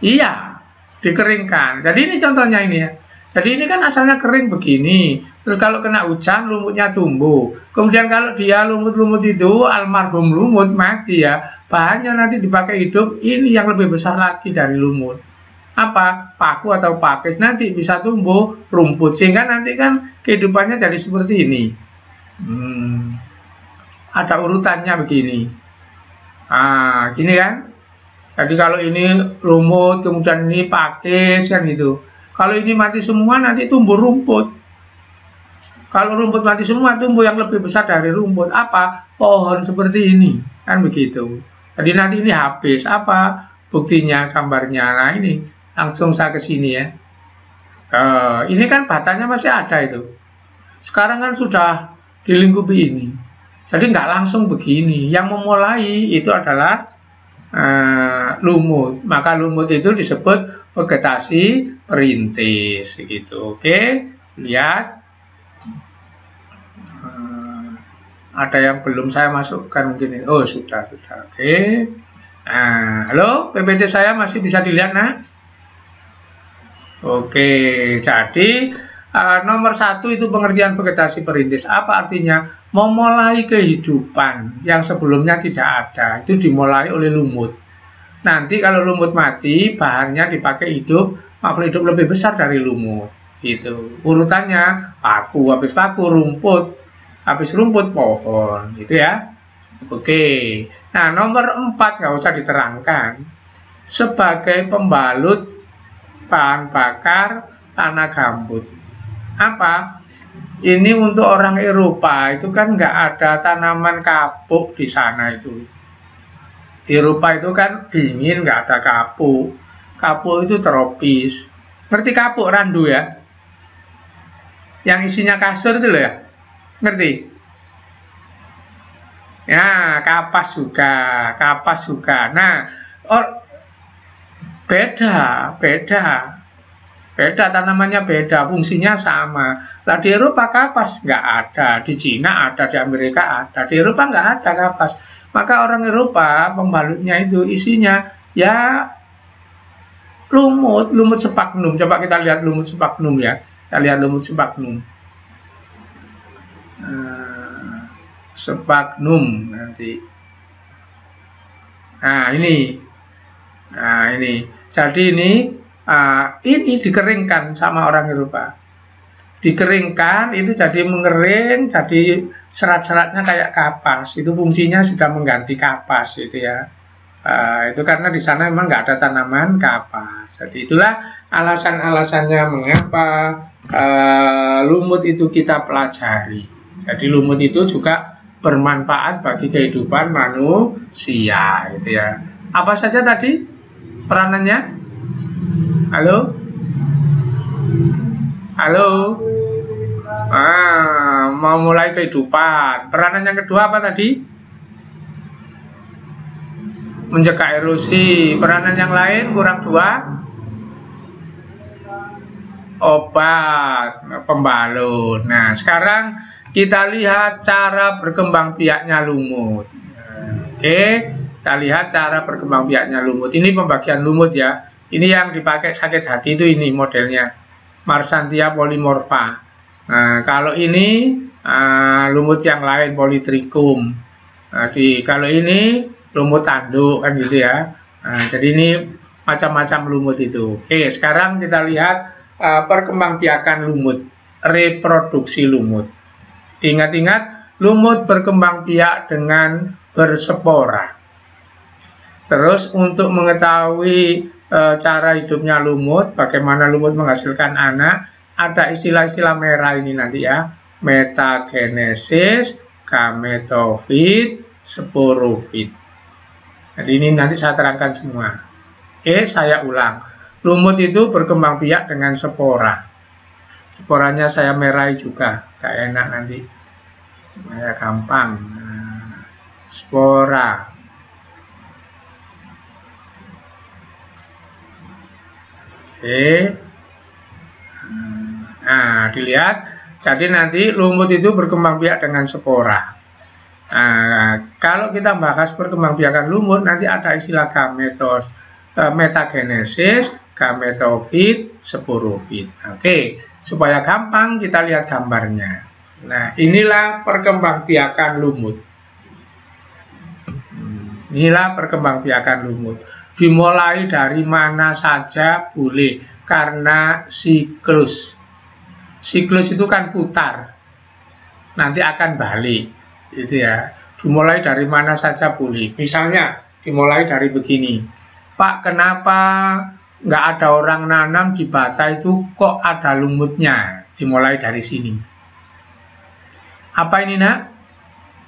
Iya, dikeringkan. Jadi ini contohnya ini ya. Jadi ini kan asalnya kering begini. Terus kalau kena hujan lumutnya tumbuh. Kemudian kalau dia lumut-lumut itu almarhum lumut mati ya, bahannya nanti dipakai hidup ini yang lebih besar lagi dari lumut. Apa? Paku atau pakis nanti bisa tumbuh rumput sehingga nanti kan kehidupannya jadi seperti ini. Ada urutannya begini. Gini kan? Jadi kalau ini lumut kemudian ini pakis kan gitu. Kalau ini mati semua nanti tumbuh rumput. Kalau rumput mati semua tumbuh yang lebih besar dari rumput. Apa? Pohon seperti ini. Kan begitu. Jadi nanti ini habis. Apa? Buktinya, gambarnya. Nah ini. Langsung saya ke sini ya. Ini kan batanya masih ada itu. Sekarang kan sudah dilingkupi ini. Jadi nggak langsung begini. Yang memulai itu adalah lumut. Maka lumut itu disebut vegetasi perintis gitu. Oke, lihat. Ada yang belum saya masukkan mungkin ini. Oh, sudah. Oke. Nah, halo, PPT saya masih bisa dilihat, Nak? Oke, jadi nomor 1 itu pengertian vegetasi perintis. Apa artinya? Memulai kehidupan yang sebelumnya tidak ada. Itu dimulai oleh lumut. Nanti kalau lumut mati, bahannya dipakai hidup, makhluk hidup lebih besar dari lumut. Gitu. Urutannya paku, habis paku rumput, habis rumput pohon, gitu ya. Oke. Nah, nomor 4 nggak usah diterangkan. Sebagai pembalut bahan bakar tanah gambut. Apa? Ini untuk orang Eropa itu kan nggak ada tanaman kapuk di sana itu. Eropa itu kan dingin, nggak ada kapuk. Kapuk itu tropis. Ngerti kapuk randu ya? Yang isinya kasur itu loh ya? Ngerti? Ya, kapas juga. Nah, beda tanamannya beda, fungsinya sama. Nah, di Eropa kapas nggak ada, di Cina ada, di Amerika ada, di Eropa nggak ada kapas. Maka orang Eropa pembalutnya itu isinya ya lumut sphagnum. Coba kita lihat lumut sphagnum ya. Kita lihat lumut sphagnum. Sphagnum nanti. Nah, ini. Jadi ini dikeringkan sama orang Eropa. Dikeringkan itu jadi mengering, jadi serat-seratnya kayak kapas. Itu fungsinya sudah mengganti kapas itu ya. Itu karena di sana memang nggak ada tanaman kapas. Jadi itulah alasan-alasannya mengapa lumut itu kita pelajari. Jadi lumut itu juga bermanfaat bagi kehidupan manusia, gitu ya. Apa saja tadi peranannya? Halo? Mau mulai kehidupan. Peranan yang kedua apa tadi? Mencegah erosi. Peranan yang lain kurang 2. Obat, pembalut. Nah, sekarang kita lihat cara berkembang biaknya lumut. Oke, kita lihat cara berkembang biaknya lumut. Ini pembagian lumut ya. Ini yang dipakai sakit hati itu ini modelnya. Marsanthia polymorpha. Nah, kalau ini lumut yang lain Polytrichum. Kalau ini lumut tanduk kan gitu ya. Jadi ini macam-macam lumut itu. Oke, sekarang kita lihat perkembangbiakan lumut, reproduksi lumut. Ingat-ingat, lumut berkembang biak dengan berspora. Terus untuk mengetahui cara hidupnya lumut, bagaimana lumut menghasilkan anak, ada istilah-istilah merah ini nanti ya. Metagenesis, gametofit, sporofit. Jadi ini nanti saya terangkan semua. Oke, saya ulang. Lumut itu berkembang biak dengan spora. Sporanya saya merahi juga, gak enak nanti. Ya, gampang. Spora. Oke. Nah, dilihat. Jadi nanti lumut itu berkembang biak dengan spora. Nah, kalau kita bahas perkembangbiakan lumut, nanti ada istilah gametos, metagenesis, gametofit, sporofit. Oke, supaya gampang kita lihat gambarnya. Nah, inilah perkembangbiakan lumut. Inilah perkembangbiakan lumut. Dimulai dari mana saja boleh, karena siklus. Siklus itu kan putar, nanti akan balik, gitu ya. Dimulai dari mana saja boleh. Misalnya, dimulai dari begini. Pak, kenapa nggak ada orang nanam di bata itu kok ada lumutnya? Dimulai dari sini. Apa ini, nak?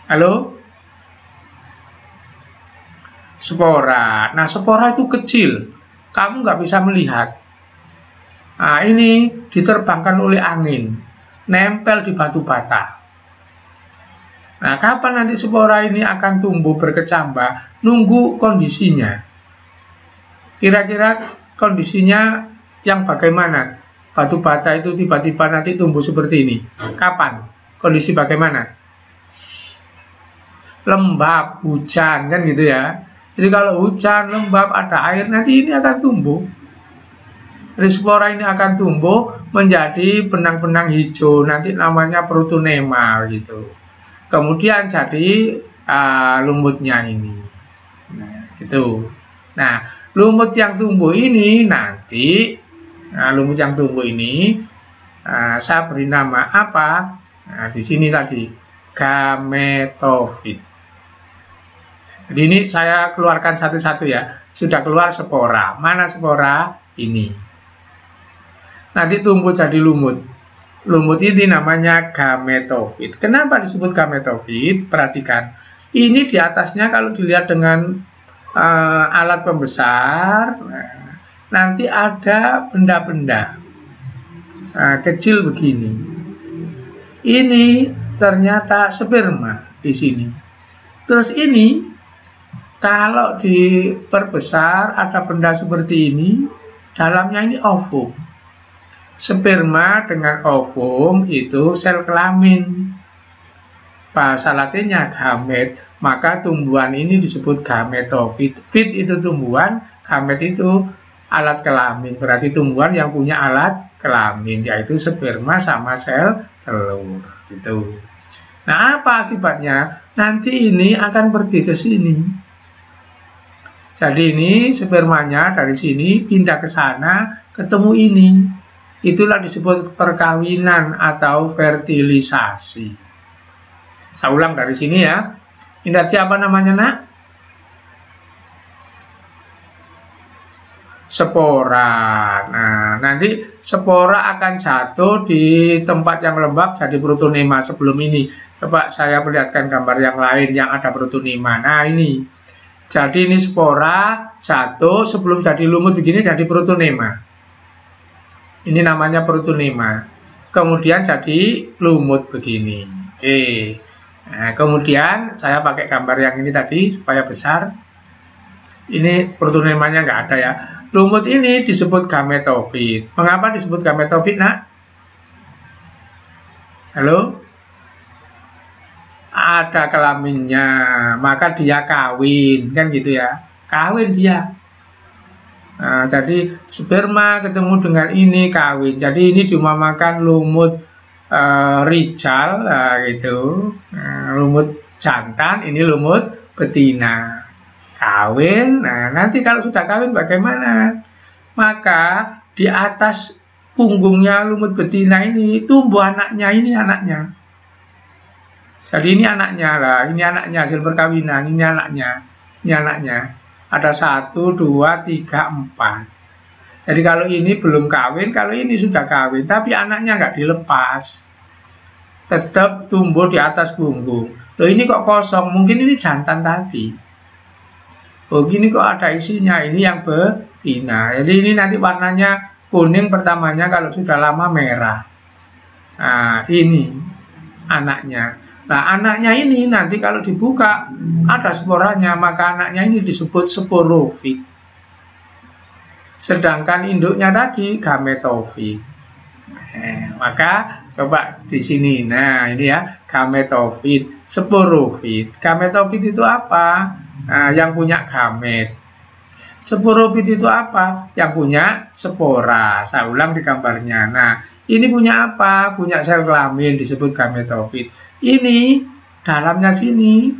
Halo? Spora. Nah, spora itu kecil. Kamu nggak bisa melihat. Nah, ini diterbangkan oleh angin. Nempel di batu bata. Nah, kapan nanti spora ini akan tumbuh berkecambah? Nunggu kondisinya. Kira-kira kondisinya yang bagaimana? Batu bata itu tiba-tiba nanti tumbuh seperti ini. Kapan? Kondisi bagaimana? Lembab, hujan, kan gitu ya. Jadi kalau hujan, lembab, ada air, nanti ini akan tumbuh. Jadi spora ini akan tumbuh menjadi benang-benang hijau. Nanti namanya protonema gitu. Kemudian jadi lumutnya ini. Nah, itu. Nah, lumut yang tumbuh ini nanti, lumut yang tumbuh ini saya beri nama apa? Nah, di sini tadi gametofit. Jadi ini saya keluarkan satu-satu ya. Sudah keluar spora. Mana spora? Ini. Nanti tumbuh jadi lumut. Lumut ini namanya gametofit. Kenapa disebut gametofit? Perhatikan. Ini di atasnya kalau dilihat dengan alat pembesar, nanti ada benda-benda kecil begini. Ini ternyata sperma di sini. Terus ini kalau diperbesar ada benda seperti ini, dalamnya ini ovum. Sperma dengan ovum itu sel kelamin. Bahasa latinnya gamet, maka tumbuhan ini disebut gametofit. Fit itu tumbuhan, gamet itu alat kelamin. Berarti tumbuhan yang punya alat kelamin, yaitu sperma sama sel telur. Gitu. Nah, apa akibatnya? Nanti ini akan pergi ke sini. Jadi ini spermanya dari sini pindah ke sana, ketemu ini. Itulah disebut perkawinan atau fertilisasi. Saya ulang dari sini ya. Ini tadi apa namanya, nak? Spora. Nah, nanti spora akan jatuh di tempat yang lembab jadi protonema sebelum ini. Coba saya perlihatkan gambar yang lain yang ada protonema. Nah, ini. Jadi ini spora jatuh sebelum jadi lumut begini jadi protonema. Ini namanya protonema. Kemudian jadi lumut begini. Oke. Nah, kemudian saya pakai gambar yang ini tadi supaya besar. Ini protonemanya nggak ada ya. Lumut ini disebut gametofit. Mengapa disebut gametofit, nak? Halo? Ada kelaminnya, maka dia kawin, kan gitu ya. Kawin dia. Nah, jadi sperma ketemu dengan ini kawin. Jadi ini diumpamakan lumut rijal, gitu. Lumut jantan, ini lumut betina. Kawin. Nah, nanti kalau sudah kawin bagaimana? Maka di atas punggungnya lumut betina ini tumbuh anaknya, ini anaknya. Jadi ini anaknya lah, ini anaknya hasil perkawinan, ini anaknya, ini anaknya. Ada 1, 2, 3, 4. Jadi kalau ini belum kawin, kalau ini sudah kawin, tapi anaknya nggak dilepas, tetap tumbuh di atas punggung. Loh, ini kok kosong? Mungkin ini jantan tadi. Oh, gini kok ada isinya, ini yang betina. Jadi ini nanti warnanya kuning pertamanya, kalau sudah lama merah. Nah, ini anaknya. Nah, anaknya ini nanti kalau dibuka ada sporanya, maka anaknya ini disebut sporofit. Sedangkan induknya tadi gametofit. Maka coba di sini. Nah, ini ya, gametofit, sporofit. Gametofit itu apa? Nah, yang punya gamet. Sporofit itu apa? Yang punya spora. Saya ulang di gambarnya. Nah, ini punya apa? Punya sel kelamin disebut gametofit. Ini dalamnya sini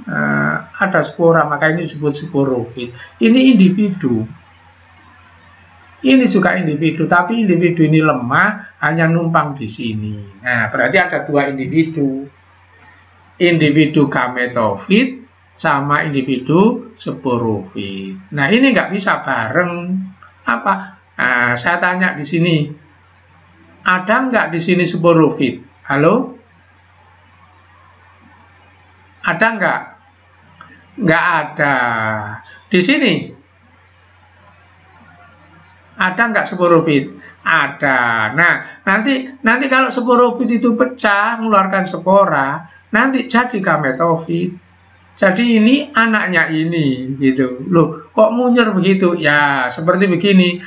ada spora, maka ini disebut sporofit. Ini individu. Ini juga individu, tapi individu ini lemah, hanya numpang di sini. Nah, berarti ada 2 individu. Individu gametofit sama individu sporofit. Nah, ini nggak bisa bareng. Apa? Nah, saya tanya di sini. Ada nggak di sini sporofit? Halo? Ada nggak? Nggak ada. Di sini? Ada nggak sporofit? Ada. Nah, nanti kalau sporofit itu pecah, mengeluarkan spora, nanti jadi gametofit. Jadi ini anaknya ini, gitu. Loh, kok munyer begitu? Ya, seperti begini.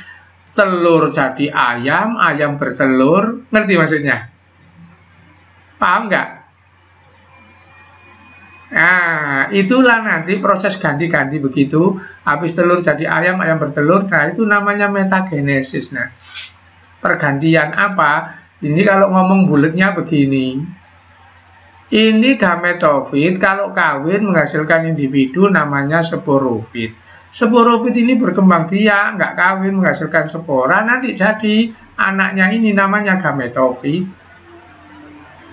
Telur jadi ayam, ayam bertelur. Ngerti maksudnya? Paham nggak? Nah, itulah nanti proses ganti-ganti begitu. Habis telur jadi ayam, ayam bertelur. Nah, itu namanya metagenesis. Nah, pergantian apa? Ini kalau ngomong bulatnya begini. Ini gametofit, kalau kawin menghasilkan individu namanya sporofit. Sporofit ini berkembang biak, nggak kawin, menghasilkan spora, nanti jadi anaknya ini namanya gametofit.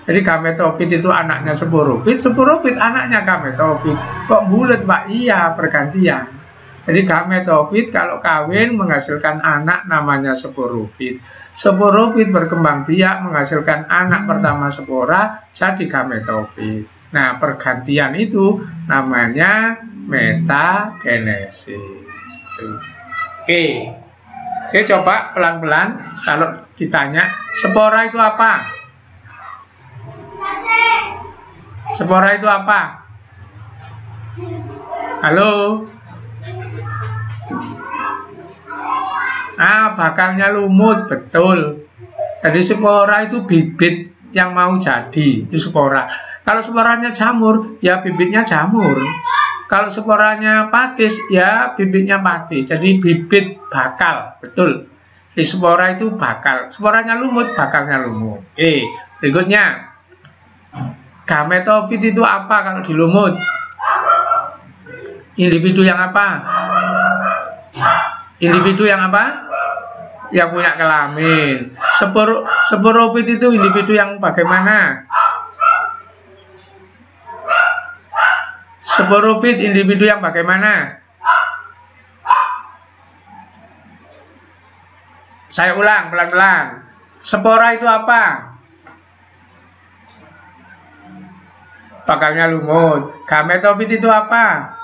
Jadi gametofit itu anaknya sporofit, sporofit anaknya gametofit. Kok bulat Pak? Iya, pergantian. Jadi gametofit kalau kawin menghasilkan anak namanya sporofit. Sporofit berkembang biak menghasilkan anak pertama spora, jadi gametofit. Nah, pergantian itu namanya metagenesis. Oke, saya coba pelan-pelan kalau ditanya, spora itu apa? Spora itu apa? Halo? Bakalnya lumut, betul. Jadi spora itu bibit yang mau jadi, itu spora. Kalau sporanya jamur, ya bibitnya jamur. Kalau sporanya pakis, ya bibitnya pakis. Jadi bibit bakal, betul. Di spora itu bakal. Sporanya lumut, bakalnya lumut. Oke, berikutnya. Gametofit itu apa kalau di lumut? Individu yang apa? Individu yang apa? Yang punya kelamin. Sporofit itu individu yang bagaimana? Sporofit individu yang bagaimana? Saya ulang pelan-pelan. Spora itu apa? Bakalnya lumut. Gametofit itu apa?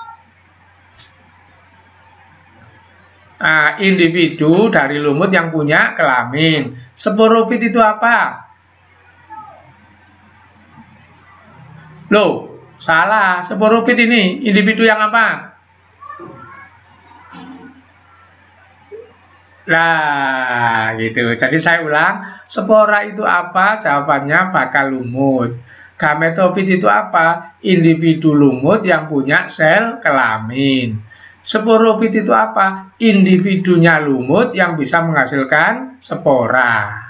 Individu dari lumut yang punya kelamin. Sporofit itu apa? Loh, salah. Sporofit ini individu yang apa? Nah, gitu. Jadi saya ulang, spora itu apa? Jawabannya bakal lumut. Gametofit itu apa? Individu lumut yang punya sel kelamin. Sporofit itu apa? Individunya lumut yang bisa menghasilkan spora.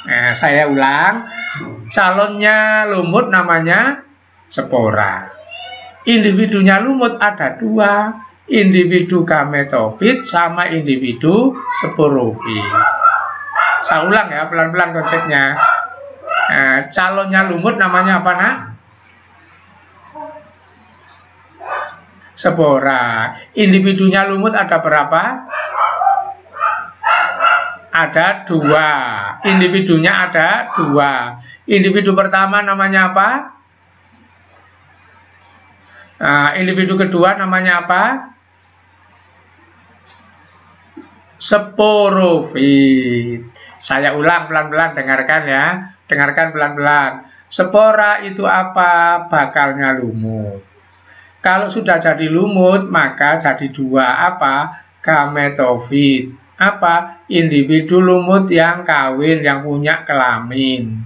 Nah, saya ulang, calonnya lumut namanya spora. Individunya lumut ada dua, individu gametofit sama individu sporofit. Saya ulang ya, pelan-pelan konsepnya. Nah, calonnya lumut namanya apa, nak? Spora. Individunya lumut ada berapa? Ada dua. Individunya ada dua. Individu pertama namanya apa? Individu kedua namanya apa? Sporofit. Saya ulang pelan-pelan, dengarkan ya. Dengarkan pelan-pelan. Spora itu apa? Bakalnya lumut. Kalau sudah jadi lumut, maka jadi dua apa? Gametofit. Apa? Individu lumut yang kawin, yang punya kelamin.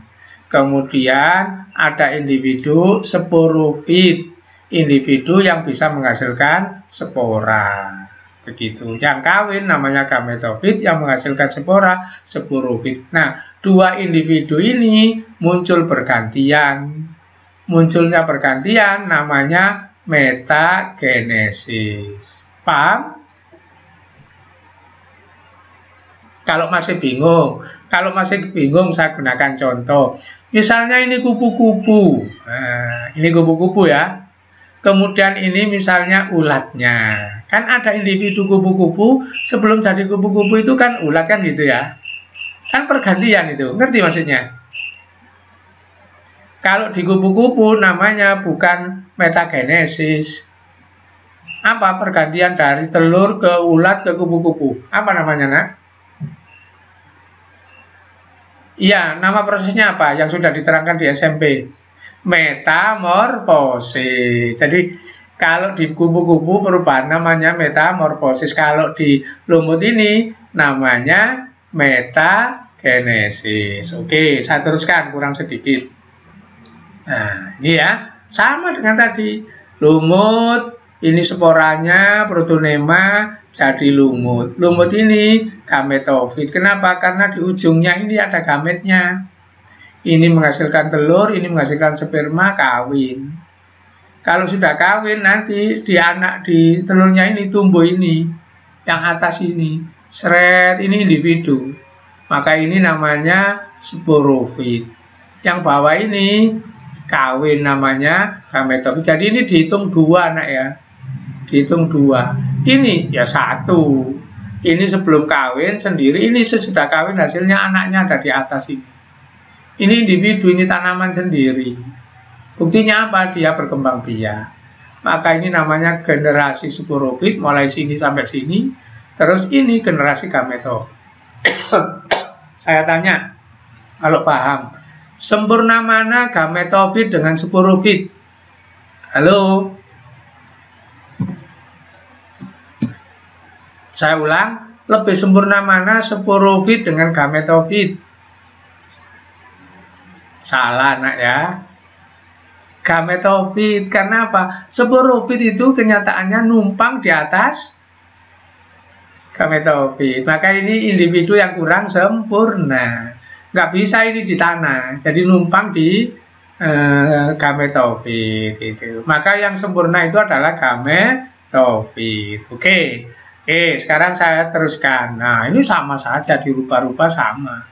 Kemudian ada individu sporofit, individu yang bisa menghasilkan spora. Begitu. Yang kawin namanya gametofit, yang menghasilkan spora, sporofit. Nah, dua individu ini muncul bergantian. Munculnya bergantian namanya metagenesis. Paham? Kalau masih bingung, saya gunakan contoh. Misalnya ini kupu-kupu. Nah, ini kupu-kupu ya. Kemudian ini misalnya ulatnya. Kan ada individu kupu-kupu, sebelum jadi kupu-kupu itu kan ulat kan gitu ya. Kan pergantian itu. Ngerti maksudnya? Kalau di kupu-kupu namanya bukan metagenesis. Apa pergantian dari telur ke ulat ke kupu-kupu? Apa namanya, nak? Iya, nama prosesnya apa? Yang sudah diterangkan di SMP. Metamorfosis. Jadi kalau di kupu-kupu perubahan namanya metamorfosis. Kalau di lumut ini namanya metagenesis. Oke, saya teruskan kurang sedikit. Nah, ini ya. Sama dengan tadi. Lumut, ini sporanya, protonema, jadi lumut. Lumut ini gametofit. Kenapa? Karena di ujungnya ini ada gametnya. Ini menghasilkan telur, ini menghasilkan sperma, kawin. Kalau sudah kawin nanti di telurnya ini tumbuh ini, yang atas ini, seret ini individu. Maka ini namanya sporofit. Yang bawah ini kawin namanya gametofit. Jadi ini dihitung 2 nak ya. Dihitung 2. Ini ya 1. Ini sebelum kawin sendiri, ini sesudah kawin hasilnya anaknya ada di atas ini. Ini individu, ini tanaman sendiri. Buktinya apa? Dia berkembang biak. Maka ini namanya generasi sporofit, mulai sini sampai sini. Terus ini generasi gametofit. Saya tanya, kalau paham, sempurna mana gametofit dengan sporofit? Halo? Saya ulang, lebih sempurna mana sporofit dengan gametofit? Salah nak ya. Gametofit, karena apa? Sporofit itu kenyataannya numpang di atas gametofit. Maka ini individu yang kurang sempurna. Nggak bisa ini di tanah. Jadi numpang di gametofit. Gitu. Maka yang sempurna itu adalah gametofit. Oke. Sekarang saya teruskan. Nah, ini sama saja, di rupa-rupa sama.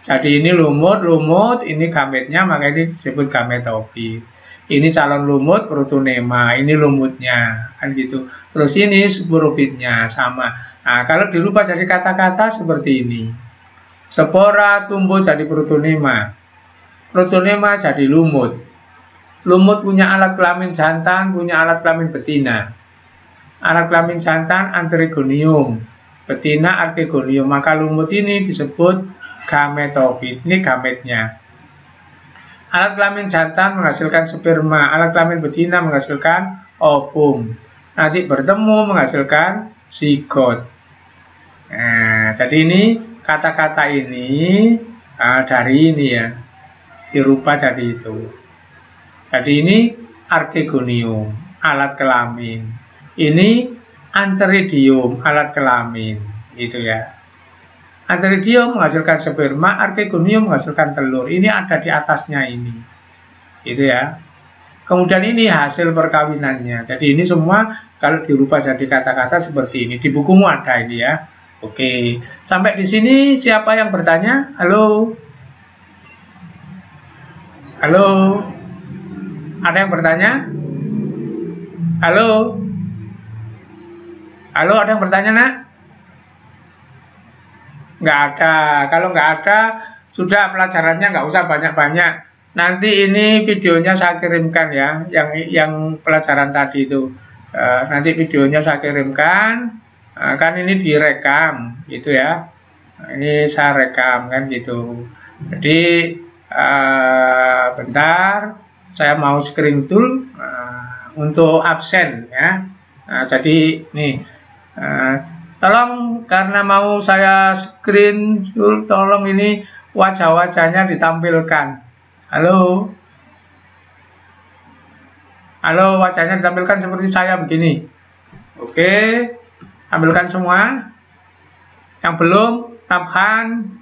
Jadi ini lumut, ini gametnya, maka ini disebut gametofit. Ini calon lumut protonema, ini lumutnya, kan gitu. Terus ini sporofitnya sama. Nah, kalau dirubah jadi kata-kata seperti ini. Spora tumbuh jadi protonema. Protonema jadi lumut. Lumut punya alat kelamin jantan, punya alat kelamin betina. Alat kelamin jantan antrigonium, betina archegonium. Maka lumut ini disebut gametofit. Ini gametnya. Alat kelamin jantan menghasilkan sperma, alat kelamin betina menghasilkan ovum. Nanti bertemu menghasilkan zigot. Nah, jadi ini kata-kata ini dari ini ya, dirubah jadi itu. Jadi ini archegonium, alat kelamin. Ini antheridium, alat kelamin, gitu ya. Antheridium menghasilkan sperma, archegonium menghasilkan telur. Ini ada di atasnya ini, gitu ya. Kemudian ini hasil perkawinannya. Jadi ini semua kalau dirubah jadi kata-kata seperti ini. Di bukumu ada ini ya. Oke, sampai di sini siapa yang bertanya? Halo? Halo? Ada yang bertanya? Halo? Halo, ada yang bertanya nak? Nggak ada. Kalau nggak ada, sudah pelajarannya nggak usah banyak-banyak. Nanti ini videonya saya kirimkan ya, yang pelajaran tadi itu. Nanti videonya saya kirimkan. Kan ini direkam, gitu ya. Ini saya rekam kan gitu. Jadi bentar, saya mau screen tool untuk absen ya. Jadi nih. Tolong karena mau saya screen tool, tolong ini wajah-wajahnya ditampilkan. Halo? Halo, wajahnya ditampilkan seperti saya begini. Oke, tampilkan semua. Yang belum, Tabhan,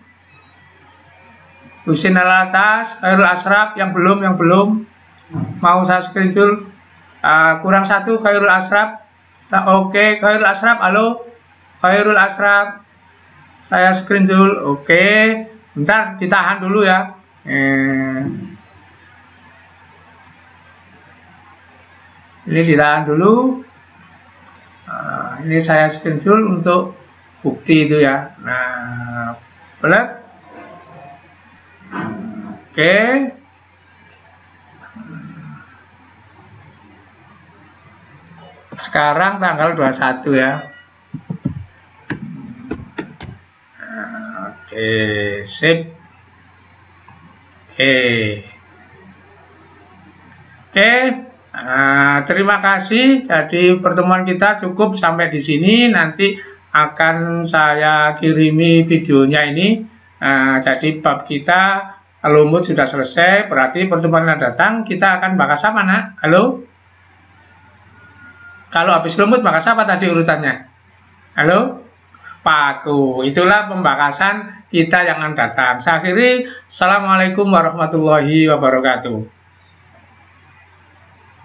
Husin Alatas, Khairul Asraf, yang belum. Mau saya screen tool. Kurang satu, Khairul Asraf. Oke, Khairul Asraf, halo. Khairul Asraf, saya screen dulu. Oke, bentar ditahan dulu ya. Ini ditahan dulu. Ini saya screen dulu untuk bukti itu ya. Nah, boleh. Oke. Sekarang tanggal 21 ya. Oke, sip. Oke. Terima kasih. Jadi pertemuan kita cukup sampai di sini. Nanti akan saya kirimi videonya ini. Jadi bab kita lumut sudah selesai. Berarti pertemuan yang datang kita akan bahas apa nak? Halo? Kalau habis lumut bahas apa tadi urutannya? Halo? Paku. Itulah pembahasan kita yang akan datang. Saya akhiri. Assalamualaikum warahmatullahi wabarakatuh.